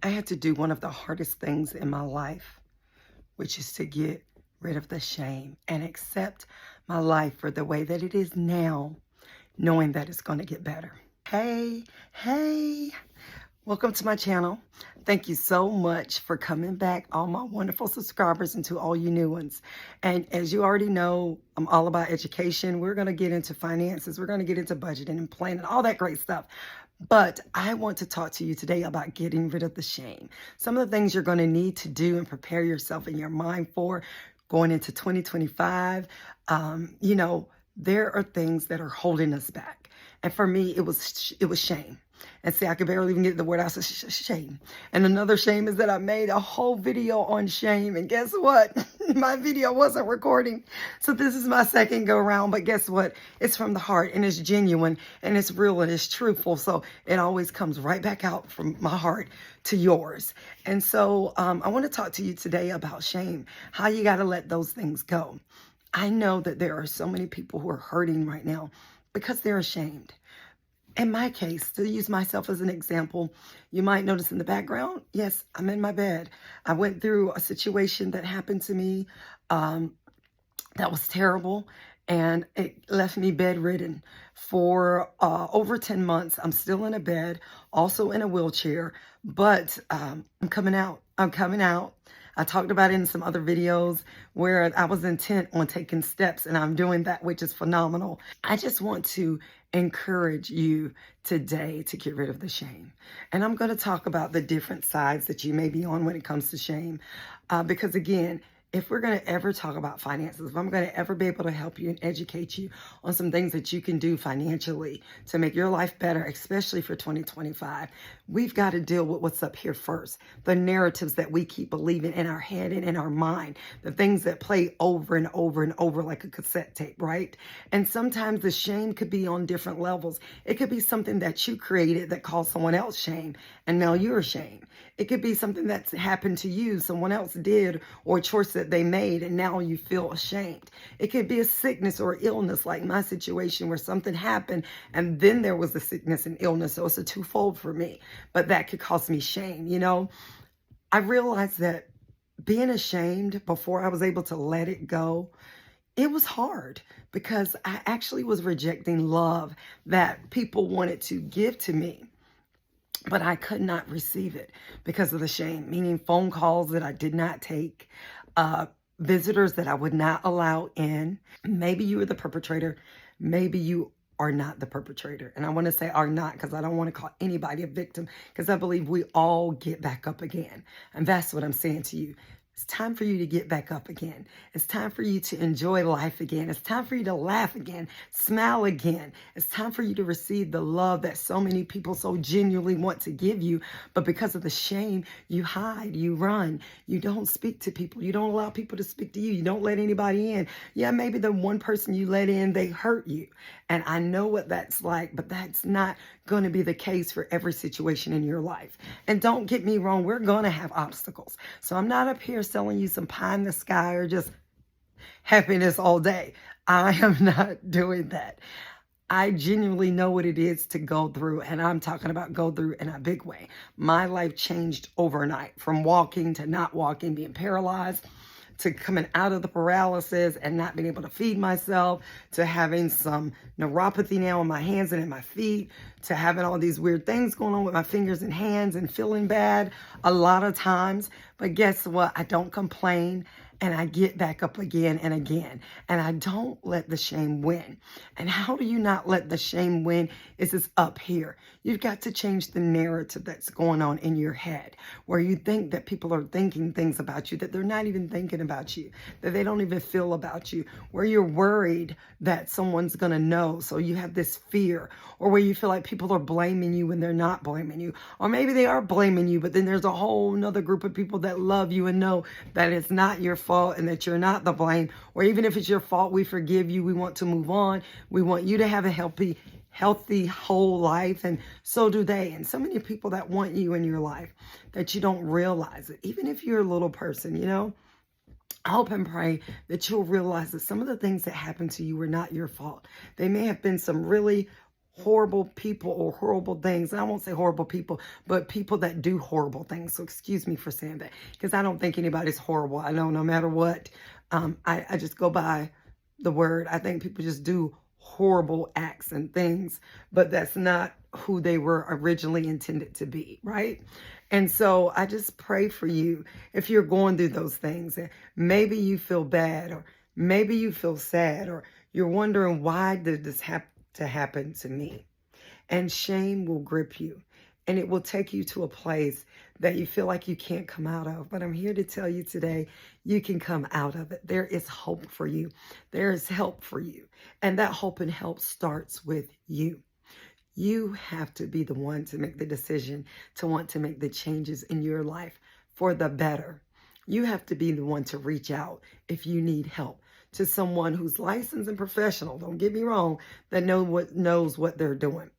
I had to do one of the hardest things in my life, which is to get rid of the shame and accept my life for the way that it is now, knowing that it's going to get better. Hey, hey, welcome to my channel. Thank you so much for coming back, all my wonderful subscribers, and to all you new ones. And as you already know, I'm all about education. We're going to get into finances. We're going to get into budgeting and planning, all that great stuff. But I want to talk to you today about getting rid of the shame. Some of the things you're going to need to do and prepare yourself in your mind for going into 2025. There are things that are holding us back. And for me, it was shame. And see, I could barely even get the word out. So shame. And another shame is that I made a whole video on shame. And guess what? My video wasn't recording. So this is my second go around. But guess what? It's from the heart and it's genuine and it's real and it's truthful. So it always comes right back out from my heart to yours. And so I want to talk to you today about shame, how you got to let those things go. I know that there are so many people who are hurting right now because they're ashamed. In my case, to use myself as an example, you might notice in the background, yes, I'm in my bed. I went through a situation that happened to me that was terrible, and it left me bedridden for over 10 months. I'm still in a bed, also in a wheelchair, but I'm coming out. I'm coming out. I talked about it in some other videos where I was intent on taking steps, and I'm doing that, which is phenomenal. I just want to encourage you today to get rid of the shame. And I'm going to talk about the different sides that you may be on when it comes to shame. Because again, if we're going to ever talk about finances, if I'm going to ever be able to help you and educate you on some things that you can do financially to make your life better, especially for 2025, we've got to deal with what's up here first. The narratives that we keep believing in our head and in our mind, the things that play over and over and over like a cassette tape, right? And sometimes the shame could be on different levels. It could be something that you created that caused someone else shame, and now you're ashamed. It could be something that's happened to you, someone else did, or a choice that they made, and now you feel ashamed. It could be a sickness or illness, like my situation where something happened, and then there was a sickness and illness, so it's a twofold for me. But that could cause me shame, I realized that being ashamed before I was able to let it go, it was hard because I actually was rejecting love that people wanted to give to me. But I could not receive it because of the shame, meaning phone calls that I did not take, visitors that I would not allow in. Maybe you were the perpetrator. Maybe you are not the perpetrator. And I want to say are not because I don't want to call anybody a victim, because I believe we all get back up again. And that's what I'm saying to you. It's time for you to get back up again. It's time for you to enjoy life again. It's time for you to laugh again, smile again. It's time for you to receive the love that so many people so genuinely want to give you. But because of the shame, you hide, you run, you don't speak to people. You don't allow people to speak to you. You don't let anybody in. Yeah, maybe the one person you let in, they hurt you. And I know what that's like, but that's not going to be the case for every situation in your life. And don't get me wrong, we're going to have obstacles. So I'm not up here selling you some pie in the sky or just happiness all day. I am not doing that. I genuinely know what it is to go through, and I'm talking about go through in a big way. My life changed overnight from walking to not walking, being paralyzed, to coming out of the paralysis and not being able to feed myself, to having some neuropathy now in my hands and in my feet, to having all these weird things going on with my fingers and hands and feeling bad a lot of times. But guess what? I don't complain, and I get back up again and again, and I don't let the shame win. And how do you not let the shame win? It's up here. You've got to change the narrative that's going on in your head, where you think that people are thinking things about you that they're not even thinking about you, that they don't even feel about you, where you're worried that someone's going to know, so you have this fear, or where you feel like people are blaming you when they're not blaming you, or maybe they are blaming you, but then there's a whole nother group of people that love you and know that it's not your fault and that you're not the blame. Or even if it's your fault, we forgive you. We want to move on. We want you to have a healthy whole life, and so do they. And so many people that want you in your life that you don't realize it. Even if you're a little person, I hope and pray that you'll realize that some of the things that happened to you were not your fault. They may have been some really horrible people or horrible things. And I won't say horrible people, but people that do horrible things. So excuse me for saying that, because I don't think anybody's horrible. I know no matter what, I just go by the word. I think people just do horrible acts and things, but that's not who they were originally intended to be, right? And so I just pray for you if you're going through those things, and maybe you feel bad, or maybe you feel sad, or you're wondering, why did this have to happen to me? And shame will grip you, and it will take you to a place that you feel like you can't come out of. But I'm here to tell you today, you can come out of it. There is hope for you. There is help for you. And that hope and help starts with you. You have to be the one to make the decision to want to make the changes in your life for the better. You have to be the one to reach out if you need help to someone who's licensed and professional, don't get me wrong, that knows what they're doing.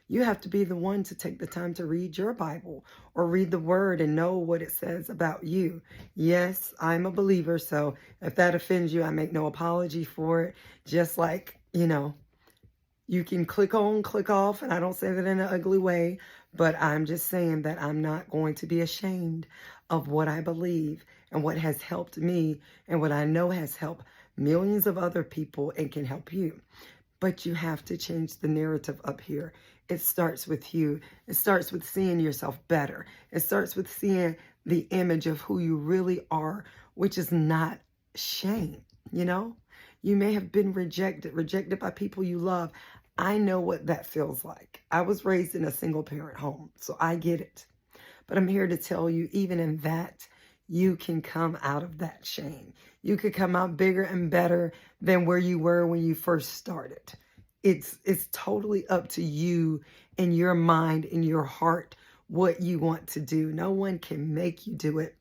You have to be the one to take the time to read your Bible or read the word and know what it says about you. Yes, I'm a believer, so if that offends you, I make no apology for it. Just like, you can click on, click off, and I don't say that in an ugly way, but I'm just saying that I'm not going to be ashamed of what I believe and what has helped me and what I know has helped millions of other people and can help you. But you have to change the narrative up here. It starts with you. It starts with seeing yourself better. It starts with seeing the image of who you really are, which is not shame, You may have been rejected by people you love. I know what that feels like. I was raised in a single parent home, so I get it. But I'm here to tell you, even in that, you can come out of that shame. You could come out bigger and better than where you were when you first started. It's totally up to you in your mind, in your heart, what you want to do. No one can make you do it.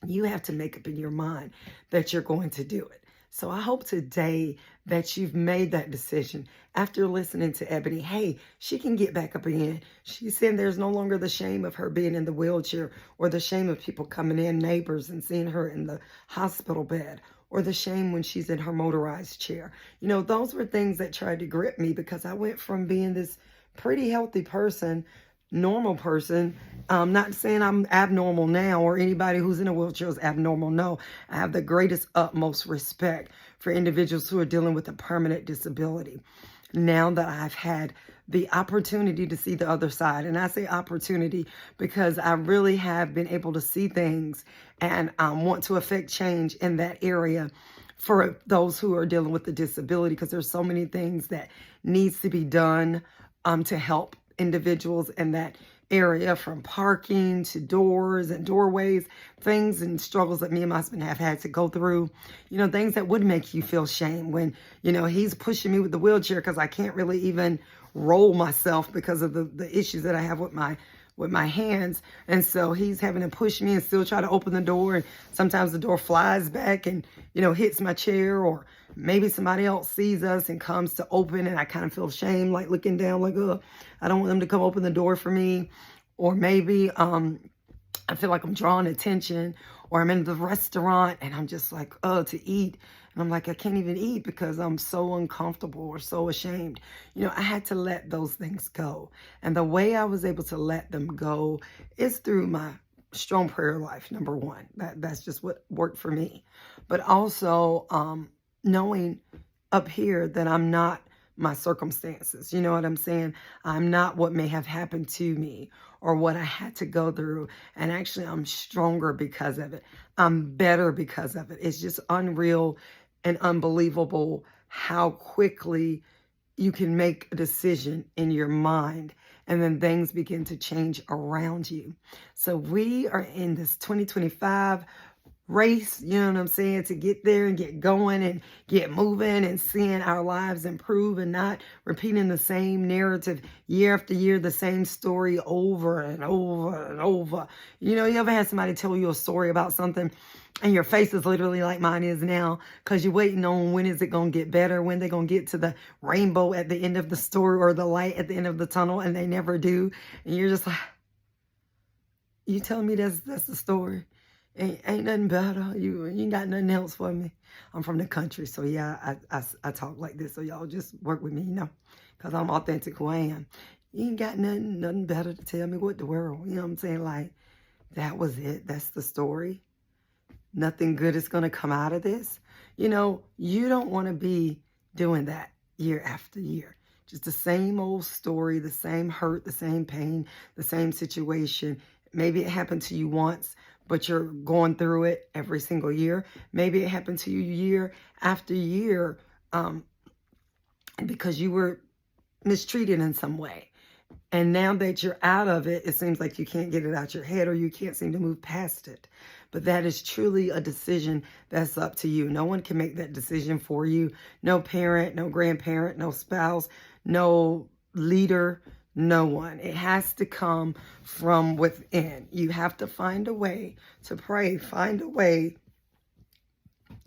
You have to make up in your mind that you're going to do it. So I hope today that you've made that decision after listening to Ebony. Hey, she can get back up again. She's saying there's no longer the shame of her being in the wheelchair, or the shame of people coming in, neighbors, and seeing her in the hospital bed, or the shame when she's in her motorized chair. Those were things that tried to grip me, because I went from being this pretty healthy person, normal person. I'm not saying I'm abnormal now, or anybody who's in a wheelchair is abnormal. No, I have the greatest, utmost respect for individuals who are dealing with a permanent disability. Now that I've had the opportunity to see the other side, and I say opportunity because I really have been able to see things and want to affect change in that area for those who are dealing with the disability, because there's so many things that needs to be done to help individuals in that area, from parking to doors and doorways, things and struggles that me and my husband have had to go through, things that would make you feel shame when, he's pushing me with the wheelchair because I can't really even roll myself because of the issues that I have with my hands. And so he's having to push me and still try to open the door. And sometimes the door flies back and, hits my chair, or maybe somebody else sees us and comes to open, and I kind of feel shame, like looking down, like, oh, I don't want them to come open the door for me. Or maybe I feel like I'm drawing attention, or I'm in the restaurant and I'm just like, to eat. And I'm like, I can't even eat because I'm so uncomfortable or so ashamed. I had to let those things go. And the way I was able to let them go is through my strong prayer life, number one. That's just what worked for me. But also knowing up here that I'm not my circumstances. You know what I'm saying? I'm not what may have happened to me or what I had to go through. And actually, I'm stronger because of it. I'm better because of it. It's just unreal and unbelievable how quickly you can make a decision in your mind, and then things begin to change around you. So we are in this 2025 race, you know what I'm saying, to get there and get going and get moving and seeing our lives improve, and not repeating the same narrative year after year, the same story over and over and over. You ever had somebody tell you a story about something and your face is literally like mine is now, because you're waiting on when is it going to get better, when they're going to get to the rainbow at the end of the story or the light at the end of the tunnel, and they never do. And you're just like, you telling me that's the story? Ain't nothing better. You ain't got nothing else for me. I'm from the country, so yeah, I talk like this, so y'all just work with me, because I'm authentic who I am. You ain't got nothing better to tell me what the world. You know what I'm saying? Like, that was it. That's the story. Nothing good is going to come out of this. You know, you don't want to be doing that year after year. Just the same old story, the same hurt, the same pain, the same situation. Maybe it happened to you once, but you're going through it every single year. Maybe it happened to you year after year because you were mistreated in some way. And now that you're out of it, it seems like you can't get it out your head, or you can't seem to move past it. But that is truly a decision that's up to you. No one can make that decision for you. No parent, no grandparent, no spouse, no leader, no one. It has to come from within. You have to find a way to pray, find a way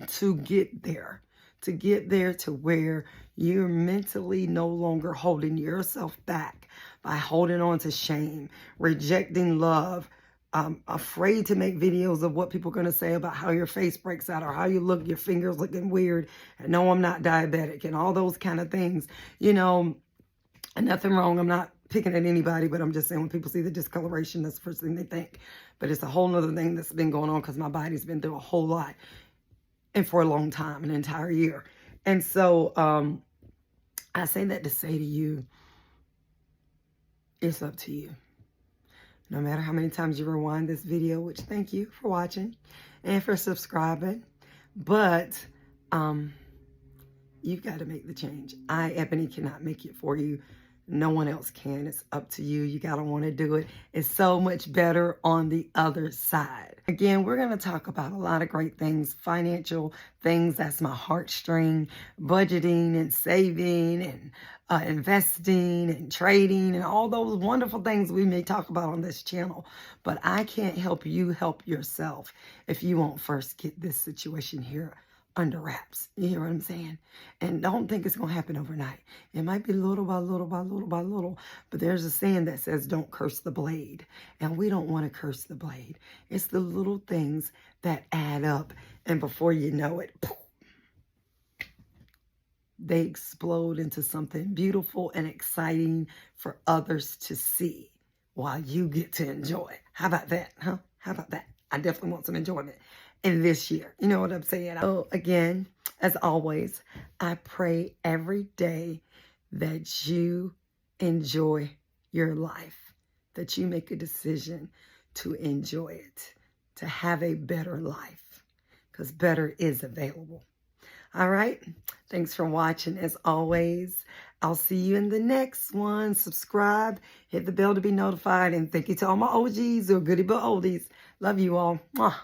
to get there. To get there to where you're mentally no longer holding yourself back by holding on to shame, rejecting love, afraid to make videos of what people are going to say about how your face breaks out or how you look, your fingers looking weird, and no, I'm not diabetic, and all those kind of things. You know, and nothing wrong. I'm not picking at anybody, but I'm just saying when people see the discoloration, that's the first thing they think. But it's a whole nother thing that's been going on because my body's been through a whole lot. And for a long time, an entire year. And so I say that to say to you, it's up to you. No matter how many times you rewind this video, which thank you for watching and for subscribing. But you've got to make the change. I, Ebony, cannot make it for you. No one else can. It's up to you. You got to want to do it. It's so much better on the other side. Again, we're going to talk about a lot of great things, financial things. That's my heartstring, budgeting and saving and investing and trading and all those wonderful things we may talk about on this channel. But I can't help you help yourself if you won't first get this situation here under wraps. You hear what I'm saying? And don't think it's going to happen overnight. It might be little by little by little by little. But there's a saying that says, don't curse the blade. And we don't want to curse the blade. It's the little things that add up. And before you know it, poof, they explode into something beautiful and exciting for others to see while you get to enjoy. How about that, huh? How about that? I definitely want some enjoyment in this year. You know what I'm saying? So again, as always, I pray every day that you enjoy your life, that you make a decision to enjoy it, to have a better life, because better is available. All right. Thanks for watching. As always, I'll see you in the next one. Subscribe, hit the bell to be notified, and thank you to all my OGs or goodie but oldies. Love you all. Mwah.